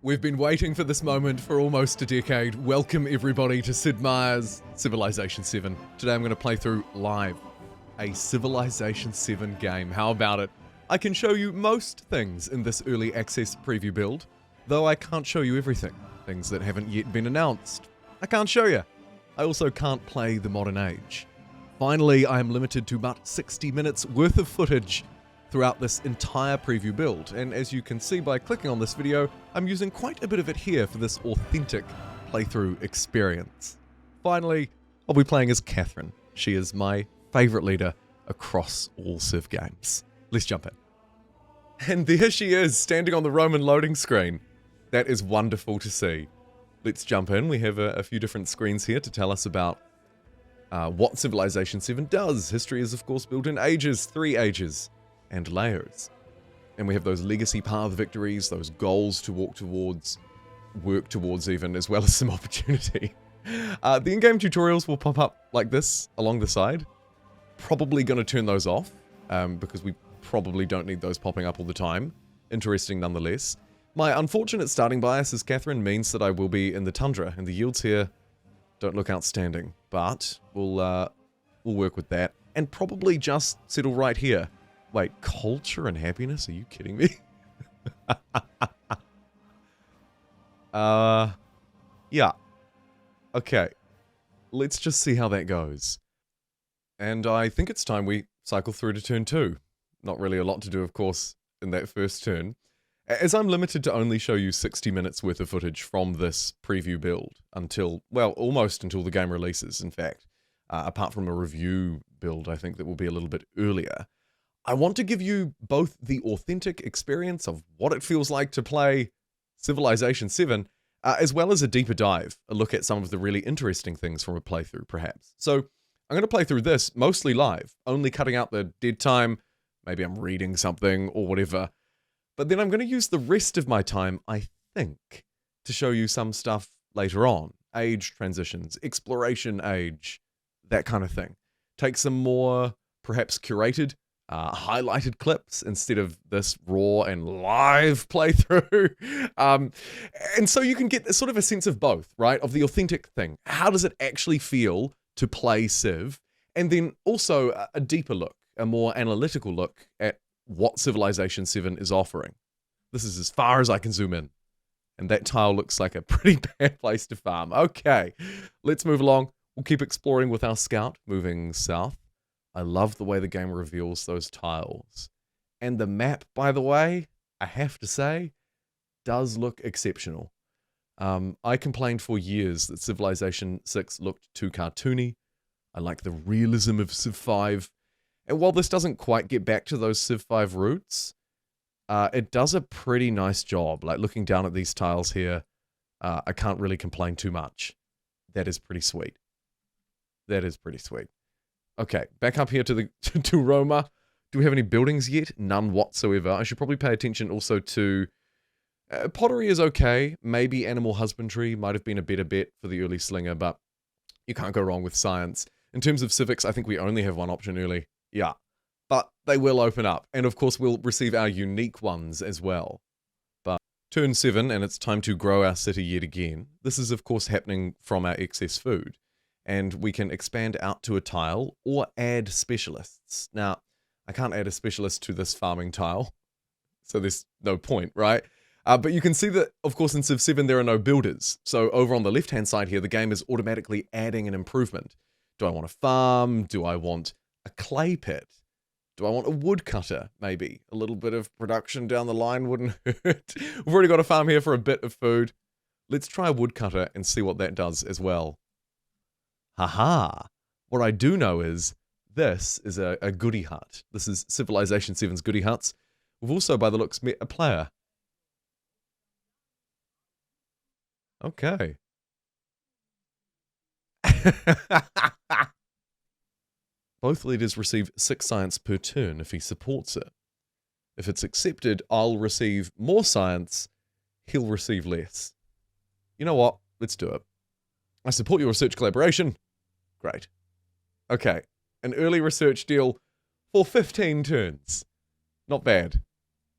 We've been waiting for this moment for almost a decade. Welcome everybody to Sid Meier's Civilization 7. Today I'm going to play through live a Civilization 7 game. How about it? I can show you most things in this early access preview build, though I can't show you everything. Things that haven't yet been announced, I can't show you. I also can't play the modern age. Finally, I am limited to about 60 minutes worth of footage throughout this entire preview build, and as you can see by clicking on this video, I'm using quite a bit of it here for this authentic playthrough experience. Finally, I'll be playing as Catherine. She is my favourite leader across all Civ games. Let's jump in. And there she is, standing on the Roman loading screen. That is wonderful to see. Let's jump in. We have a few different screens here to tell us about what Civilization 7 does. History is of course built in ages, 3 ages. And layers. And we have those legacy path victories, those goals to work towards even, as well as some opportunity. The in-game tutorials will pop up like this along the side. Probably going to turn those off, because we probably don't need those popping up all the time. Interesting nonetheless. My unfortunate starting bias as Catherine means that I will be in the tundra, and the yields here don't look outstanding. But we'll work with that, and probably just settle right here. Wait, culture and happiness? Are you kidding me? Yeah. Okay. Let's just see how that goes. And I think it's time we cycle through to turn 2. Not really a lot to do, of course, in that first turn. As I'm limited to only show you 60 minutes worth of footage from this preview build until, well, almost until the game releases, in fact. Apart from a review build, I think that will be a little bit earlier. I want to give you both the authentic experience of what it feels like to play Civilization 7, as well as a deeper dive, a look at some of the really interesting things from a playthrough, perhaps. So, I'm going to play through this, mostly live, only cutting out the dead time, maybe I'm reading something, or whatever. But then I'm going to use the rest of my time, I think, to show you some stuff later on. Age transitions, exploration age, that kind of thing. Take some more, perhaps curated, highlighted clips instead of this raw and live playthrough. And so you can get sort of a sense of both, right? Of the authentic thing. How does it actually feel to play Civ? And then also a deeper look, a more analytical look at what Civilization 7 is offering. This is as far as I can zoom in. And that tile looks like a pretty bad place to farm. Okay, let's move along. We'll keep exploring with our scout, moving south. I love the way the game reveals those tiles. And the map, by the way, I have to say, does look exceptional. I complained for years that Civilization 6 looked too cartoony. I like the realism of Civ 5. And while this doesn't quite get back to those Civ 5 roots, it does a pretty nice job. Like looking down at these tiles here, I can't really complain too much. That is pretty sweet. That is pretty sweet. Okay, back up here to Roma. Do we have any buildings yet? None whatsoever. I should probably pay attention also to... pottery is okay. Maybe animal husbandry might have been a better bet for the early slinger, but you can't go wrong with science. In terms of civics, I think we only have one option early. Yeah, but they will open up. And of course, we'll receive our unique ones as well. But turn 7, and it's time to grow our city yet again. This is, of course, happening from our excess food. And we can expand out to a tile or add specialists. Now, I can't add a specialist to this farming tile, so there's no point, right? But you can see that, of course, in Civ 7, there are no builders. So over on the left-hand side here, the game is automatically adding an improvement. Do I want a farm? Do I want a clay pit? Do I want a woodcutter, maybe? A little bit of production down the line wouldn't hurt. We've already got a farm here for a bit of food. Let's try a woodcutter and see what that does as well. Haha! What I do know is this is a goodie hut. This is Civilization 7's goodie huts. We've also, by the looks, met a player. Okay. Both leaders receive 6 science per turn if he supports it. If it's accepted, I'll receive more science, he'll receive less. You know what? Let's do it. I support your research collaboration. Great. Okay, an early research deal for 15 turns. Not bad.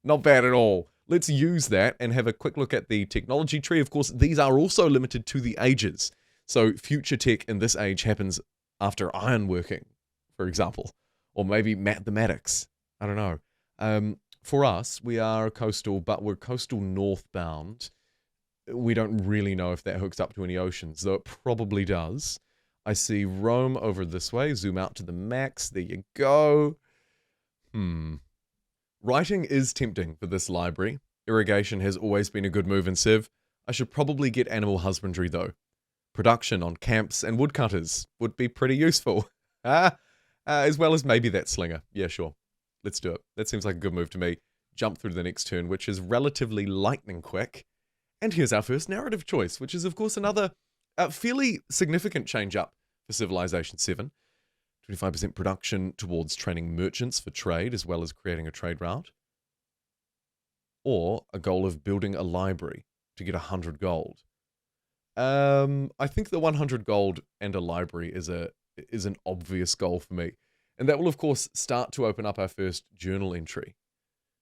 Not bad at all. let's use that and have a quick look at the technology tree. Of course, these are also limited to the ages. So future tech in this age happens after ironworking, for example, or maybe mathematics. I don't know. For us, we are coastal, but we're coastal northbound. We don't really know if that hooks up to any oceans, though it probably does. I see Rome over this way. Zoom out to the max. There you go. Writing is tempting for this library. Irrigation has always been a good move in Civ. I should probably get animal husbandry, though. Production on camps and woodcutters would be pretty useful. As well as maybe that slinger. Yeah, sure. Let's do it. That seems like a good move to me. Jump through to the next turn, which is relatively lightning quick. And here's our first narrative choice, which is, of course, another fairly significant change up for Civilization 7. 25% production towards training merchants for trade, as well as creating a trade route. Or a goal of building a library to get 100 gold. I think the 100 gold and a library is an obvious goal for me. And that will, of course, start to open up our first journal entry.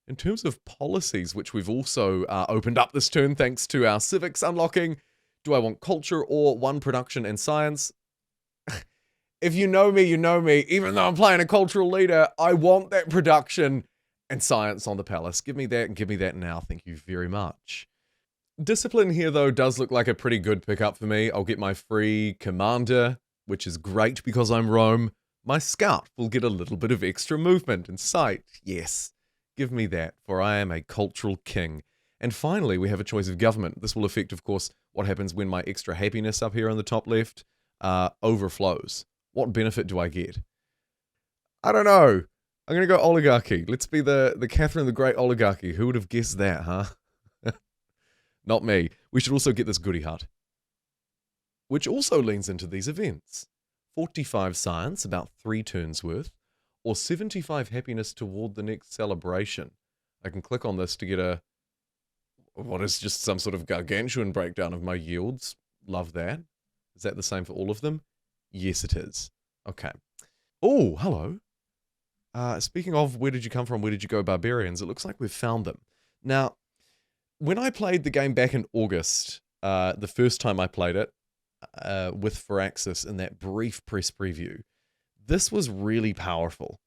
In terms of policies, which we've also opened up this turn thanks to our civics unlocking, do I want culture or one production and science? If you know me, you know me. Even though I'm playing a cultural leader, I want that production and science on the palace. Give me that and give me that now. Thank you very much. Discipline here, though, does look like a pretty good pickup for me. I'll get my free commander, which is great because I'm Rome. My scout will get a little bit of extra movement and sight. Yes, give me that, for I am a cultural king. And finally, we have a choice of government. This will affect, of course, what happens when my extra happiness up here on the top left overflows. What benefit do I get? I don't know. I'm going to go oligarchy. Let's be the Catherine the Great oligarchy. Who would have guessed that, huh? Not me. We should also get this goody hut, which also leans into these events. 45 science, about 3 turns worth, or 75 happiness toward the next celebration. I can click on this to get what is just some sort of gargantuan breakdown of my yields. Love that. Is that the same for all of them? Yes, it is. Okay. Oh, hello. Speaking of where did you come from, where did you go, barbarians, it looks like we've found them. Now, when I played the game back in August, the first time I played it with Firaxis in that brief press preview, this was really powerful.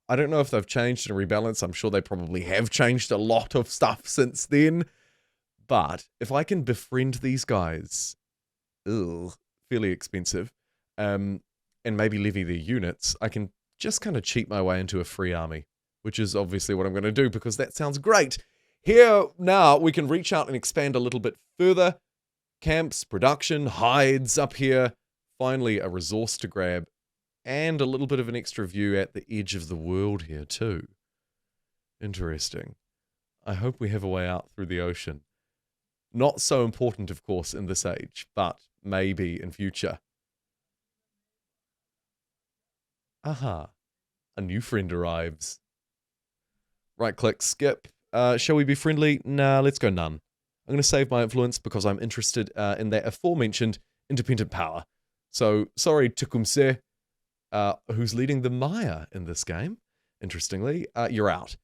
I don't know if they've changed and rebalanced. I'm sure they probably have changed a lot of stuff since then. But if I can befriend these guys, fairly expensive, and maybe levy their units, I can just kind of cheat my way into a free army, which is obviously what I'm going to do because that sounds great. Here, now, we can reach out and expand a little bit further. Camps, production, hides up here. Finally, a resource to grab. And a little bit of an extra view at the edge of the world here, too. Interesting. I hope we have a way out through the ocean. Not so important, of course, in this age, but maybe in future. Aha. A new friend arrives. Right-click, skip. Shall we be friendly? Nah, let's go none. I'm going to save my influence because I'm interested in that aforementioned independent power. So, sorry, Tecumseh, who's leading the Maya in this game, interestingly, you're out.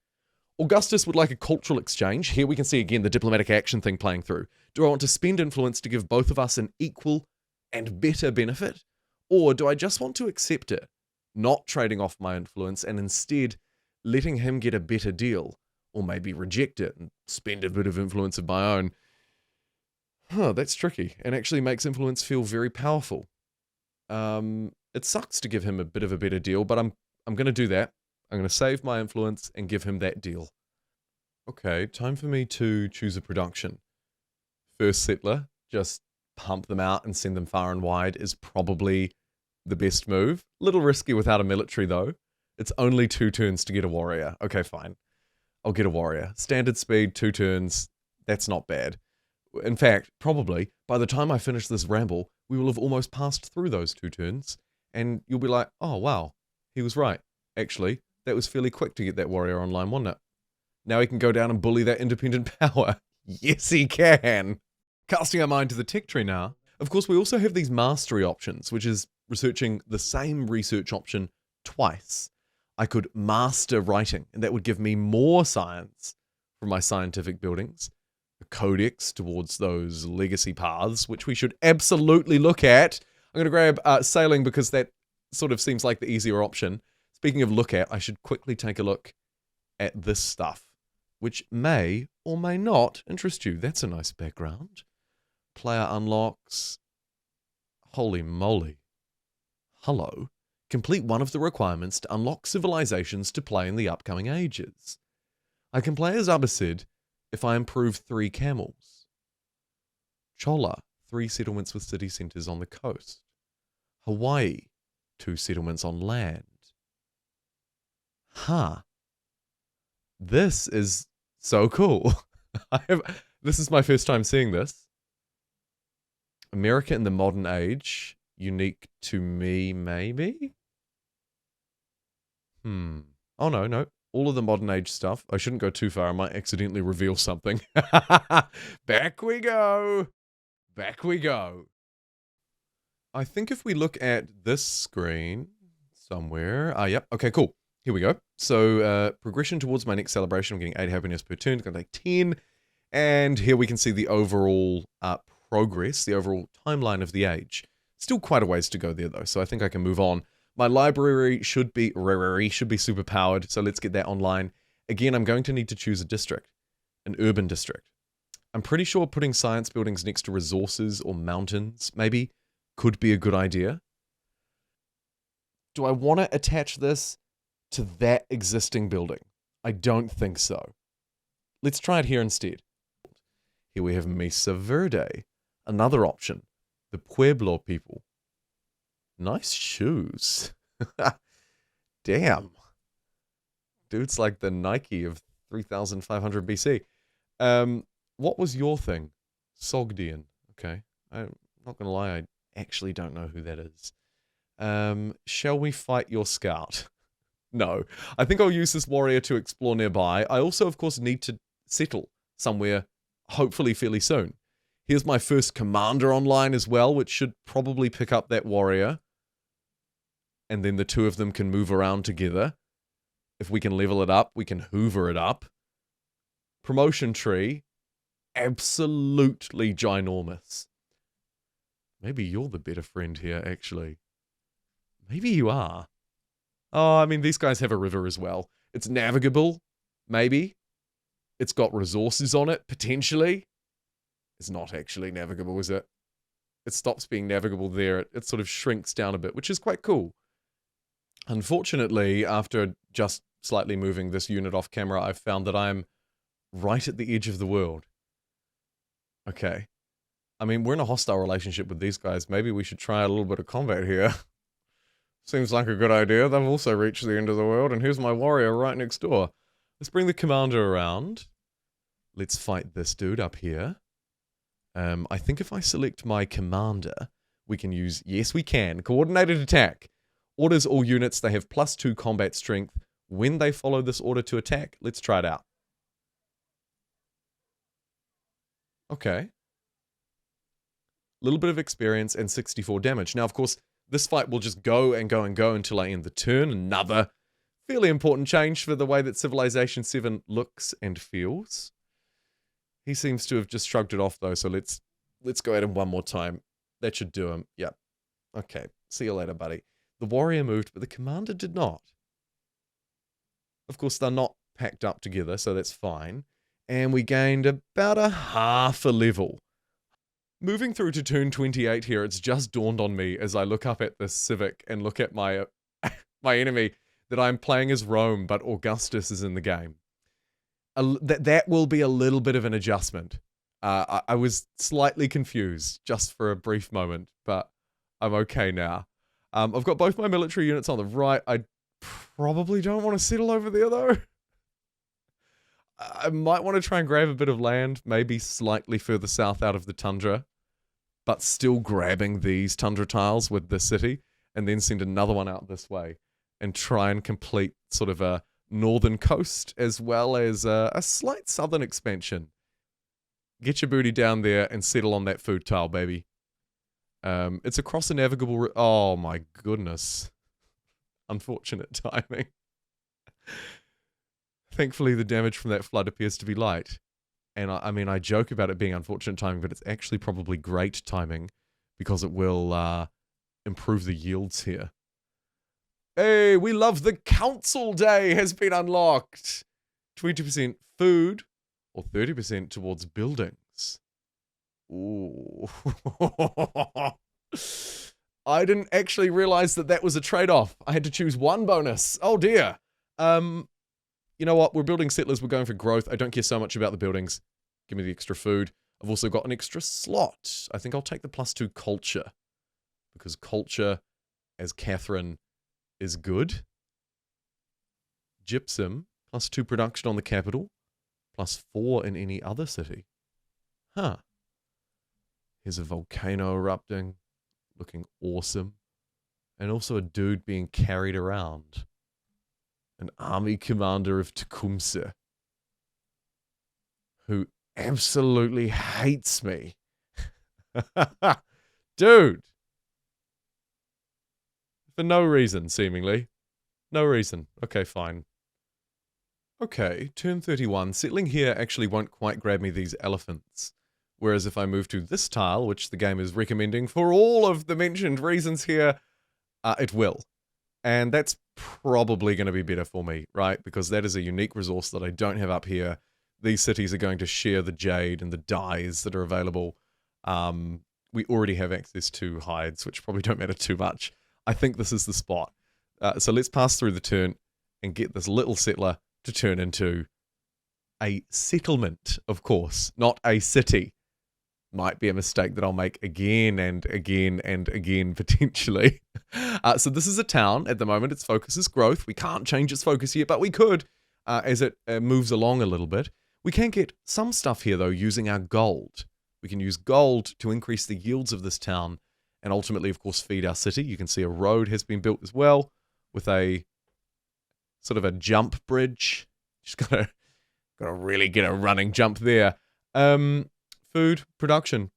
Augustus would like a cultural exchange. Here we can see again the diplomatic action thing playing through. Do I want to spend influence to give both of us an equal and better benefit? Or do I just want to accept it, not trading off my influence and instead letting him get a better deal? Or maybe reject it and spend a bit of influence of my own. That's tricky, and actually makes influence feel very powerful. It sucks to give him a bit of a better deal, but I'm going to do that. I'm going to save my influence and give him that deal. Okay, time for me to choose a production. First settler, just pump them out and send them far and wide is probably the best move. Little risky without a military, though. It's only 2 turns to get a warrior. Okay, fine. I'll get a warrior. Standard speed, 2 turns. That's not bad. In fact, probably, by the time I finish this ramble, we will have almost passed through those 2 turns, and you'll be like, oh, wow, he was right. Actually, that was fairly quick to get that warrior online, wasn't it? Now he can go down and bully that independent power. Yes, he can. Casting our mind to the tech tree now. Of course, we also have these mastery options, which is researching the same research option twice. I could master writing, and that would give me more science from my scientific buildings. A codex towards those legacy paths, which we should absolutely look at. I'm going to grab sailing because that sort of seems like the easier option. Speaking of look at, I should quickly take a look at this stuff, which may or may not interest you. That's a nice background. Player unlocks. Holy moly. Hello. Complete one of the requirements to unlock civilizations to play in the upcoming ages. I can play as Augustus if I improve 3 camels. Chola, 3 settlements with city centers on the coast. Hawaii, 2 settlements on land. This is so cool. This is my first time seeing this. America in the modern age, unique to me, maybe? Oh, no. All of the modern age stuff. I shouldn't go too far. I might accidentally reveal something. Back we go. Back we go. I think if we look at this screen somewhere. Yep. Okay, cool. Here we go. So, progression towards my next celebration. I'm getting 8 happiness per turn. It's going to take 10. And here we can see the overall progress, the overall timeline of the age. Still quite a ways to go there, though. So I think I can move on. My library should be super powered. So let's get that online. Again, I'm going to need to choose a district, an urban district. I'm pretty sure putting science buildings next to resources or mountains, maybe, could be a good idea. Do I want to attach this to that existing building? I don't think so. Let's try it here instead. Here we have Mesa Verde, another option. The Pueblo people. Nice shoes. Damn. Dude's like the Nike of 3500 BC. What was your thing? Sogdian. Okay. I'm not going to lie, I actually don't know who that is. Shall we fight your scout? No. I think I'll use this warrior to explore nearby. I also, of course, need to settle somewhere, hopefully fairly soon. Here's my first commander online as well, which should probably pick up that warrior. And then the two of them can move around together. If we can level it up, we can hoover it up. Promotion tree. Absolutely ginormous. Maybe you're the better friend here, actually. Maybe you are. Oh, I mean, these guys have a river as well. It's navigable, maybe. It's got resources on it, potentially. It's not actually navigable, is it? It stops being navigable there. It sort of shrinks down a bit, which is quite cool. Unfortunately, after just slightly moving this unit off camera, I've found that I'm right at the edge of the world. Okay. I mean, we're in a hostile relationship with these guys. Maybe we should try a little bit of combat here. Seems like a good idea. They've also reached the end of the world, and here's my warrior right next door. Let's bring the commander around. Let's fight this dude up here. I think if I select my commander, we can use, yes we can, coordinated attack. Orders all units, they have +2 combat strength when they follow this order to attack. Let's try it out. Okay. Little bit of experience and 64 damage. Now, of course, this fight will just go and go and go until I end the turn. Another fairly important change for the way that Civilization 7 looks and feels. He seems to have just shrugged it off, though, so let's go at him one more time. That should do him. Yep. Okay. See you later, buddy. The warrior moved, but the commander did not. Of course, they're not packed up together, so that's fine. And we gained about a half a level. Moving through to turn 28 here, it's just dawned on me as I look up at this Civic and look at my my enemy that I'm playing as Rome, but Augustus is in the game. That will be a little bit of an adjustment. I was slightly confused just for a brief moment, but I'm okay now. I've got both my military units on the right. I probably don't want to settle over there, though. I might want to try and grab a bit of land, maybe slightly further south out of the tundra, but still grabbing these tundra tiles with the city, and then send another one out this way, and try and complete sort of a northern coast, as well as a slight southern expansion. Get your booty down there and settle on that food tile, baby. It's across a navigable... Oh my goodness. Unfortunate timing. Thankfully, the damage from that flood appears to be light. And I mean, I joke about it being unfortunate timing, but it's actually probably great timing because it will improve the yields here. Hey, we love the council day has been unlocked. 20% food or 30% towards buildings. Ooh. I didn't actually realize that that was a trade-off. I had to choose one bonus. Oh dear. You know what? We're building settlers. We're going for growth. I don't care so much about the buildings. Give me the extra food. I've also got an extra slot. I think I'll take the +2 culture. Because culture, as Catherine, is good. Gypsum, +2 production on the capital. +4 in any other city. Huh. Here's a volcano erupting. Looking awesome. And also a dude being carried around. An army commander of Tecumseh. Who absolutely hates me. Dude. For no reason, seemingly. No reason. Okay, fine. Okay, turn 31. Settling here actually won't quite grab me these elephants. Whereas if I move to this tile, which the game is recommending for all of the mentioned reasons here, it will. And that's probably going to be better for me, right? Because that is a unique resource that I don't have up here. These cities are going to share the jade and the dyes that are available. We already have access to hides, which probably don't matter too much. I think this is the spot. So let's pass through the turn and get this little settler to turn into a settlement, of course, not a city. Might be a mistake that I'll make again and again and again, potentially. So this is a town at the moment. Its focus is growth. We can't change its focus yet, but we could as it moves along a little bit. We can get some stuff here, though, using our gold. We can use gold to increase the yields of this town and ultimately, of course, feed our city. You can see a road has been built as well with a sort of a jump bridge. Just gotta really get a running jump there. Food, production.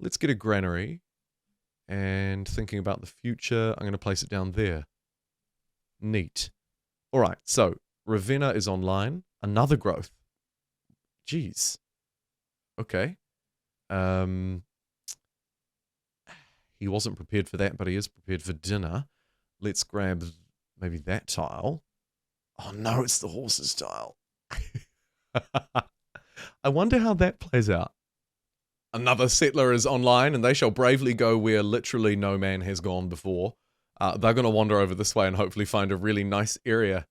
Let's get a granary. And thinking about the future, I'm going to place it down there. Neat. All right, so Ravenna is online. Another growth. Jeez. Okay. He wasn't prepared for that, but he is prepared for dinner. Let's grab maybe that tile. Oh no, it's the horse's tile. I wonder how that plays out. Another settler is online, and they shall bravely go where literally no man has gone before. They're going to wander over this way and hopefully find a really nice area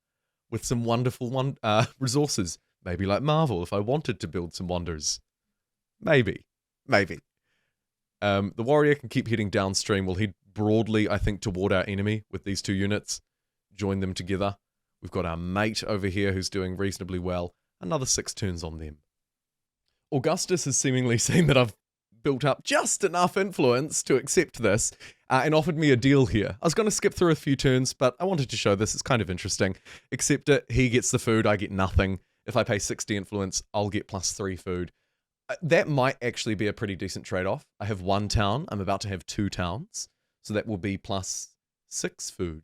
with some wonderful resources. Maybe like Marvel, if I wanted to build some wonders. Maybe. The warrior can keep heading downstream. We'll head broadly, I think, toward our enemy with these two units. Join them together. We've got our mate over here who's doing reasonably well. Another 6 turns on them. Augustus has seemingly seen that I've built up just enough influence to accept this and offered me a deal here. I was going to skip through a few turns, but I wanted to show this. It's kind of interesting. Accept it. He gets the food. I get nothing. If I pay 60 influence, I'll get +3 food. That might actually be a pretty decent trade-off. I have 1 town. I'm about to have 2 towns. So that will be +6 food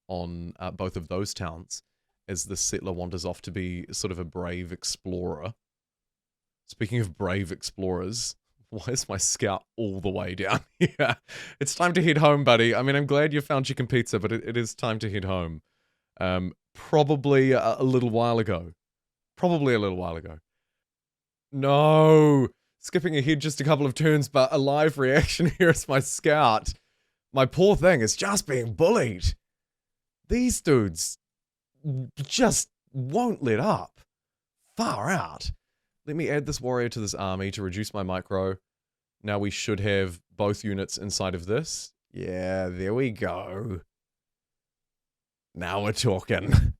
on both of those towns as the settler wanders off to be sort of a brave explorer. Speaking of brave explorers, why is my scout all the way down here? It's time to head home, buddy. I mean, I'm glad you found chicken pizza, but it is time to head home. Probably a little while ago. No! Skipping ahead just a couple of turns, but a live reaction here is my scout. My poor thing is just being bullied. These dudes just won't let up. Far out. Let me add this warrior to this army to reduce my micro. Now we should have both units inside of this. Yeah, there we go. Now we're talking.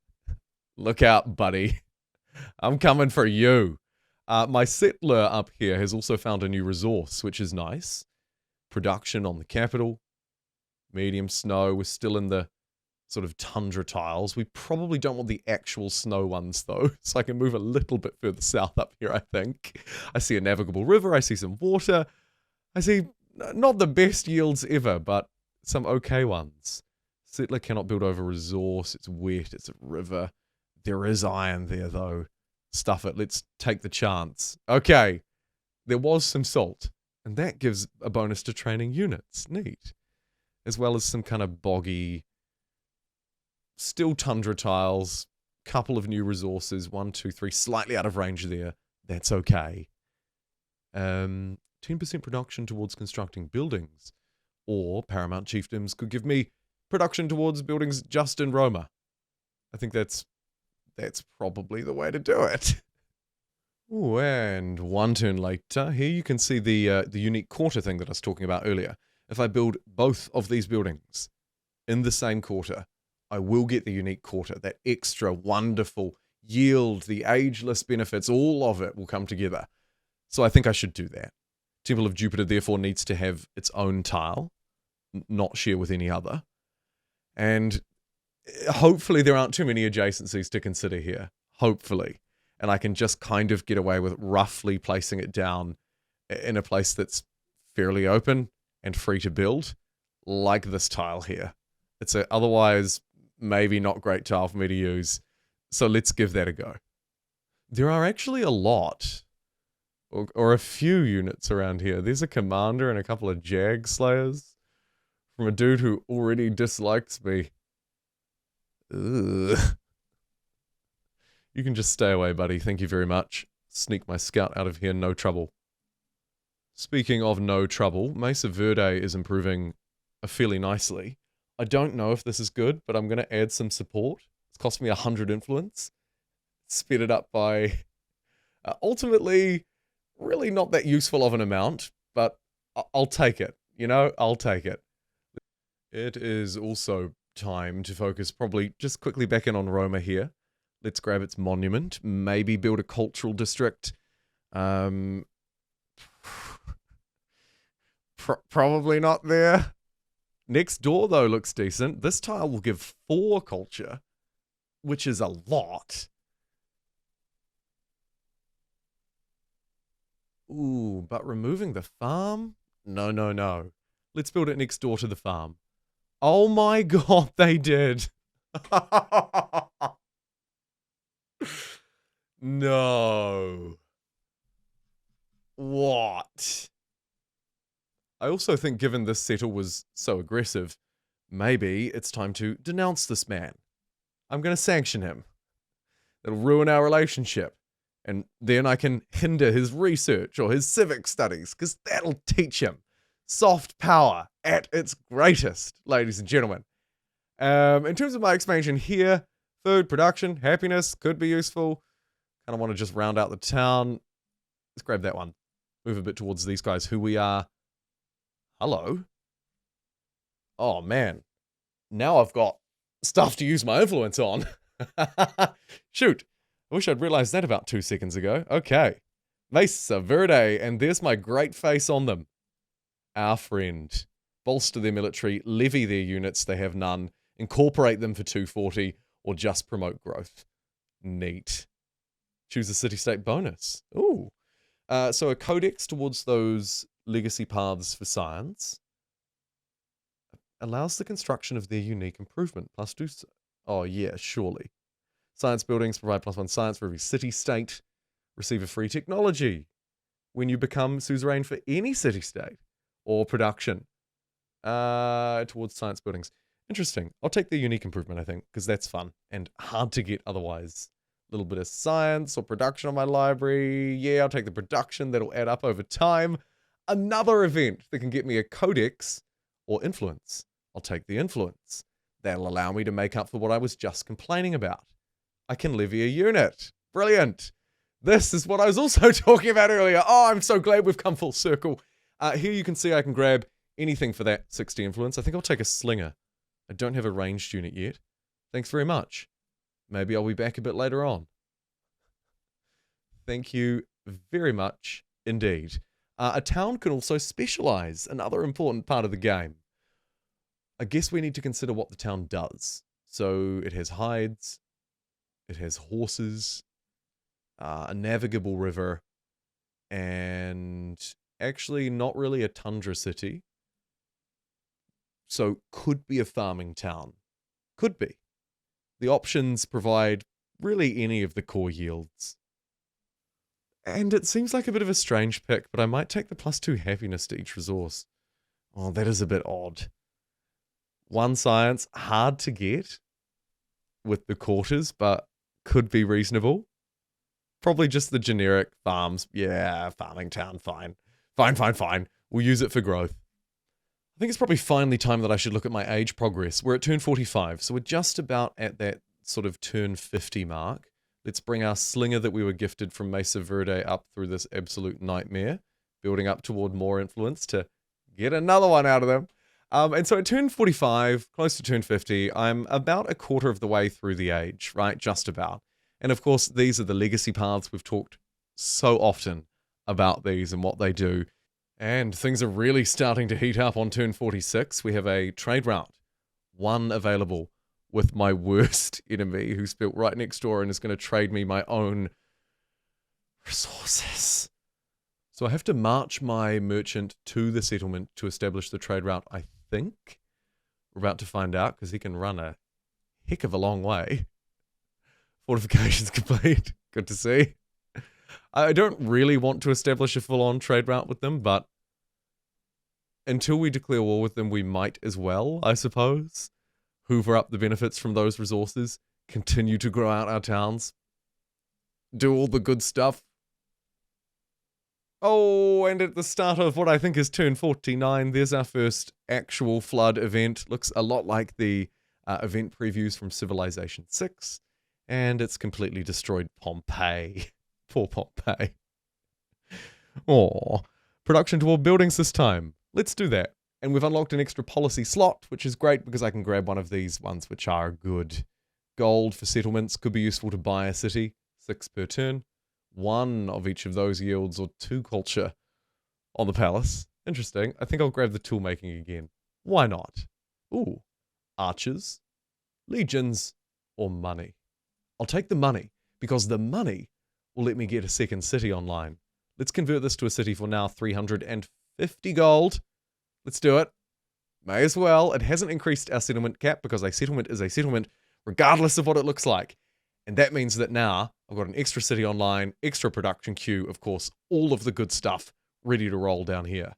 Look out, buddy. I'm coming for you. My settler up here has also found a new resource, which is nice. Production on the capital. Medium snow. We're still in the sort of tundra tiles. We probably don't want the actual snow ones, though, so I can move a little bit further south up here, I think. I see a navigable river. I see some water. I see not the best yields ever, but some okay ones. Settler cannot build over resource. It's wet. It's a river. There is iron there, though. Stuff it. Let's take the chance. Okay. There was some salt. And that gives a bonus to training units. Neat. As well as some kind of boggy, still tundra tiles. Couple of new resources. 1, 2, 3. Slightly out of range there. That's okay. 10% production towards constructing buildings. Or Paramount Chiefdoms could give me production towards buildings just in Roma. I think that's probably the way to do it. Ooh, and one turn later, here you can see the unique quarter thing that I was talking about earlier. If I build both of these buildings in the same quarter, I will get the unique quarter. That extra wonderful yield, the ageless benefits, all of it will come together. So I think I should do that. Temple of Jupiter therefore needs to have its own tile, not share with any other. And hopefully there aren't too many adjacencies to consider here. Hopefully. And I can just kind of get away with roughly placing it down in a place that's fairly open and free to build, like this tile here. It's a otherwise maybe not great tile for me to use, so let's give that a go. There are actually a lot, or a few units around here. There's a commander and a couple of Jag Slayers from a dude who already dislikes me. Ugh. You can just stay away, buddy. Thank you very much. Sneak my scout out of here, no trouble. Speaking of no trouble, Mesa Verde is improving fairly nicely. I don't know if this is good, but I'm going to add some support. It's cost me 100 influence. Sped it up by ultimately really not that useful of an amount, but I'll take it. You know, I'll take it. It is also time to focus probably just quickly back in on Roma here. Let's grab its monument. Maybe build a cultural district. Probably not there. Next door, though, looks decent. This tile will give 4 culture, which is a lot. Ooh, but removing the farm? No, no, no. Let's build it next door to the farm. Oh my god, they did. No. What? I also think given this settle was so aggressive, maybe it's time to denounce this man. I'm going to sanction him. It'll ruin our relationship. And then I can hinder his research or his civic studies, because that'll teach him. Soft power at its greatest, ladies and gentlemen. In terms of my expansion here, food, production, happiness could be useful. Kind of want to just round out the town. Let's grab that one. Move a bit towards these guys who we are. Hello? Oh, man. Now I've got stuff to use my influence on. Shoot. I wish I'd realized that about 2 seconds ago. Okay. Mesa Verde, and there's my great face on them. Our friend. Bolster their military, levy their units, they have none, incorporate them for 240, or just promote growth. Neat. Choose a city-state bonus. Ooh. So a codex towards those legacy paths for science allows the construction of their unique improvement. Plus 2. Oh, yeah, surely. Science buildings provide +1 science for every city-state. Receive a free technology when you become suzerain for any city-state or production towards science buildings. Interesting. I'll take the unique improvement, I think, because that's fun and hard to get otherwise. A little bit of science or production on my library. Yeah, I'll take the production. That'll add up over time. Another event that can get me a codex or influence. I'll take the influence. That'll allow me to make up for what I was just complaining about. I can levy a unit. Brilliant. This is what I was also talking about earlier. Oh, I'm so glad we've come full circle. Here you can see I can grab anything for that 60 influence. I think I'll take a slinger. I don't have a ranged unit yet. Thanks very much. Maybe I'll be back a bit later on. Thank you very much indeed. A town can also specialize, another important part of the game. I guess we need to consider what the town does. So it has hides, it has horses, a navigable river, and actually not really a tundra city. So could be a farming town. Could be. The options provide really any of the core yields. And it seems like a bit of a strange pick, but I might take the +2 happiness to each resource. Oh, that is a bit odd. 1 science, hard to get with the quarters, but could be reasonable. Probably just the generic farms. Yeah, farming town, fine. Fine. We'll use it for growth. I think it's probably finally time that I should look at my age progress. We're at turn 45, so we're just about at that sort of turn 50 mark. Let's bring our slinger that we were gifted from Mesa Verde up through this absolute nightmare, building up toward more influence to get another one out of them. And so at turn 45, close to turn 50, I'm about a quarter of the way through the age, right? Just about. And of course, these are the legacy paths. We've talked so often about these and what they do. And things are really starting to heat up on turn 46. We have a trade route, 1 available, with my worst enemy who's built right next door and is going to trade me my own resources. So I have to march my merchant to the settlement to establish the trade route, I think. We're about to find out because he can run a heck of a long way. Fortifications complete. Good to see. I don't really want to establish a full-on trade route with them, but until we declare war with them, we might as well, I suppose. Hoover up the benefits from those resources, continue to grow out our towns, do all the good stuff. Oh, and at the start of what I think is turn 49, there's our first actual flood event. Looks a lot like the event previews from Civilization 6, and it's completely destroyed Pompeii. Poor Pompeii. Oh, production toward buildings this time. Let's do that. And we've unlocked an extra policy slot, which is great because I can grab one of these ones which are good. Gold for settlements could be useful to buy a city. 6 per turn. 1 of each of those yields or 2 culture on the palace. Interesting. I think I'll grab the tool making again. Why not? Ooh. Archers, legions, or money. I'll take the money because the money will let me get a second city online. Let's convert this to a city for now 350 gold. Let's do it. May as well. It hasn't increased our settlement cap because a settlement is a settlement regardless of what it looks like. And that means that now I've got an extra city online, extra production queue, of course, all of the good stuff ready to roll down here.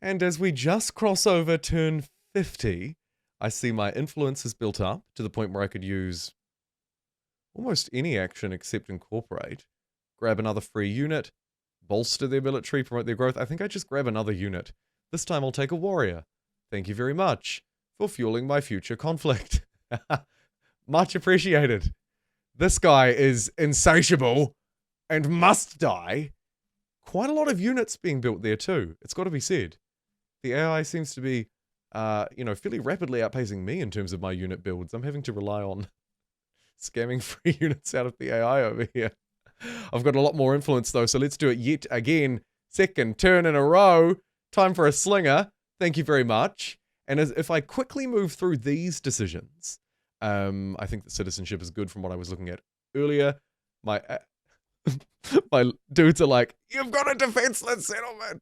And as we just cross over turn 50, I see my influence has built up to the point where I could use almost any action except incorporate. Grab another free unit, bolster their military, promote their growth. I think I just grab another unit. This time I'll take a warrior. Thank you very much for fueling my future conflict. Much appreciated. This guy is insatiable and must die. Quite a lot of units being built there too. It's got to be said. The AI seems to be, fairly rapidly outpacing me in terms of my unit builds. I'm having to rely on scamming free units out of the AI over here. I've got a lot more influence though, so let's do it yet again. Second turn in a row. Time for a slinger. Thank you very much. And if I quickly move through these decisions, I think that citizenship is good from what I was looking at earlier. My my dudes are like, you've got a defenseless settlement.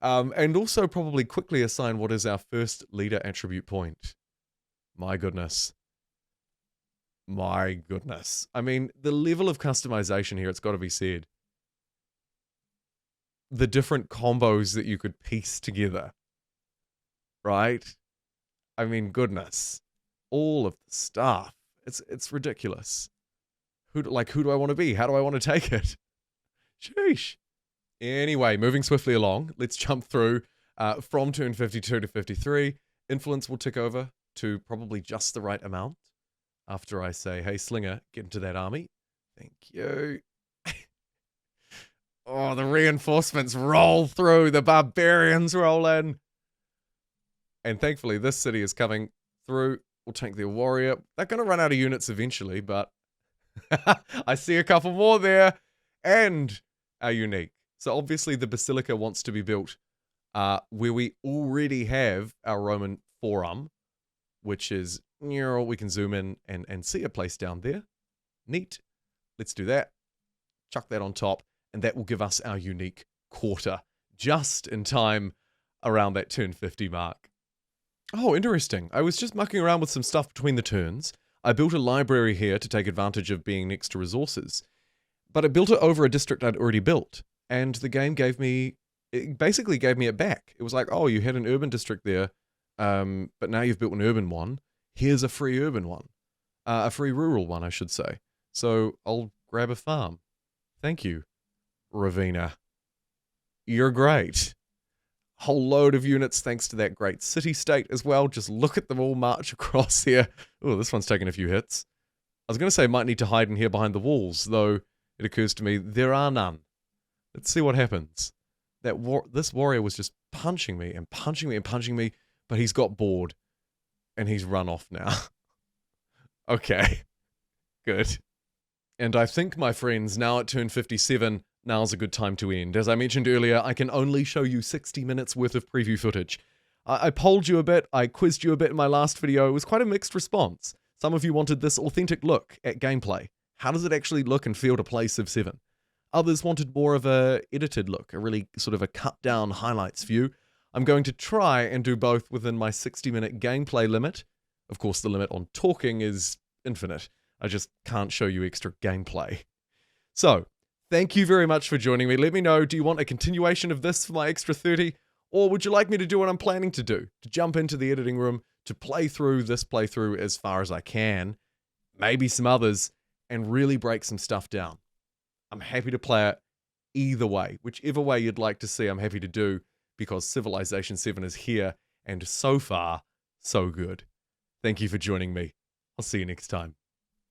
And also probably quickly assign what is our first leader attribute point. My goodness. My goodness. I mean, the level of customization here, it's got to be said. The different combos that you could piece together. Right? I mean, goodness. All of the stuff. It's ridiculous. Who do I want to be? How do I want to take it? Sheesh. Anyway, moving swiftly along, let's jump through from turn 52 to 53. Influence will tick over to probably just the right amount after I say, hey, Slinger, get into that army. Thank you. Oh, the reinforcements roll through. The barbarians roll in. And thankfully, this city is coming through. We'll take their warrior. They're going to run out of units eventually, but I see a couple more there. And our unique. So obviously, the Basilica wants to be built where we already have our Roman Forum, which is, we can zoom in and see a place down there. Neat. Let's do that. Chuck that on top. And that will give us our unique quarter just in time around that turn 50 mark. Oh, interesting. I was just mucking around with some stuff between the turns. I built a library here to take advantage of being next to resources, but I built it over a district I'd already built, and the game basically gave me it back. It was like, oh, you had an urban district there, but now you've built an urban one. Here's a free urban one. A free rural one, I should say. So I'll grab a farm. Thank you, Ravina. You're great. Whole load of units thanks to that great city-state as well. Just look at them all march across here. Oh, this one's taken a few hits. I was going to say I might need to hide in here behind the walls, though it occurs to me there are none. Let's see what happens. This warrior was just punching me and punching me and punching me, but he's got bored. And he's run off now. Okay. Good. And I think, my friends, now at turn 57, now's a good time to end. As I mentioned earlier, I can only show you 60 minutes worth of preview footage. I polled you a bit, I quizzed you a bit in my last video. It was quite a mixed response. Some of you wanted this authentic look at gameplay. How does it actually look and feel to play Civ 7? Others wanted more of a edited look, a really sort of a cut down highlights view. I'm going to try and do both within my 60-minute gameplay limit. Of course, the limit on talking is infinite. I just can't show you extra gameplay. So, thank you very much for joining me. Let me know, do you want a continuation of this for my extra 30? Or would you like me to do what I'm planning to do? To jump into the editing room, to play through this playthrough as far as I can, maybe some others, and really break some stuff down. I'm happy to play it either way. Whichever way you'd like to see, I'm happy to do, because Civilization 7 is here, and so far, so good. Thank you for joining me. I'll see you next time.